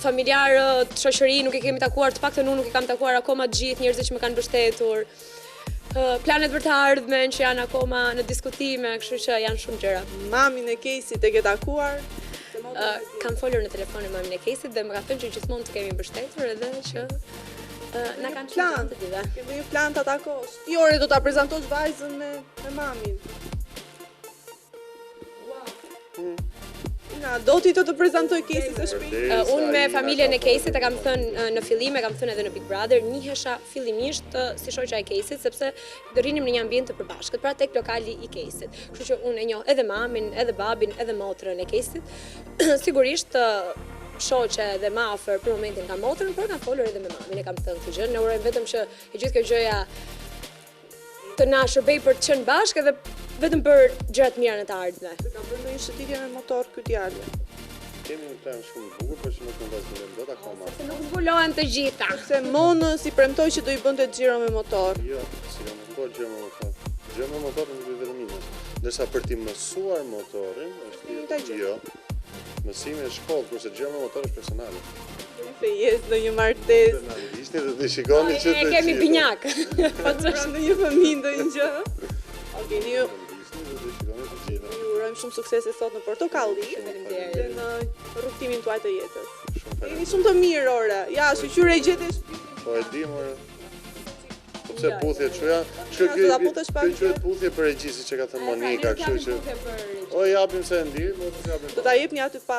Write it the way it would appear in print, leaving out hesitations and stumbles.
familjarët, shoqëri, nuk e kemi takuar, të paktën unë nuk e kam takuar akoma të gjithë njerëzit që më kanë mbështetur. Planet për të ardhmen që janë akoma në diskutime, kështu që janë shumë gjëra. Mamin e Caseyt e ke takuar? Kam folur në telefon me mamin e Caseyt dhe më ka thënë që gjithmonë të kemi mbështetur edhe që na kanë plan të diva. Ke një plan ta takosh? Ti ore do ta prezantosh vajzën me mamin. Do ti të prezantoj Casey së shpejti? Unë me familjen e Caseyt e kam thënë në fillim, e kam thënë edhe në Big Brother, njihesha fillimisht si shoqja e Caseyt, sepse do rrinim në një ambient të përbashkët, pra tek lokali i Caseyt. Kështu që unë e njoh edhe mamin, edhe babin, edhe motrën e Caseyt. Sigurisht shoqe dhe më afër për momentin ka motrën, por kam folur edhe me mamin, e kam thënë këtë gjë. Ne urojmë vetëm që e gjithë kjo gjëja të na shërbej për të qenë bashkë edhe vetëm për gjërat mira në të ardhme. Ka bërë ndonjë shëtitje me motor ky djalë? Kemi një plan shumë të bukur, por që nuk mund ta zgjidhim dot akoma. Se nuk zbulohen të gjitha. Se Monës i premtoi që do i bënte xhiro me motor. Jo, si nuk bëhet gjë me motor. Gjë me motor nuk është vetëm ime. Ndërsa për ti mësuar motorin është jo. Mësimi në shkollë, kurse gjë me motor është personale. Fejes në një martesë. Personalisht dhe të shikoni që të kemi binjak. Po të në një fëmijë ndonjë gjë. Okej, ju urojmë shumë suksese sot në Portokalli dhe në rrugtimin tuaj të jetës. Jeni shumë të mirë, ore. Ja, shqyre i gjete shtëpi. Po e di, more. Po pse puthje, çuja? Do ta puthesh pak. Kjo quhet puthje për regjisi që ka thënë Monika, kështu që. O japim se e ndi, do të japim. Do ta jepni aty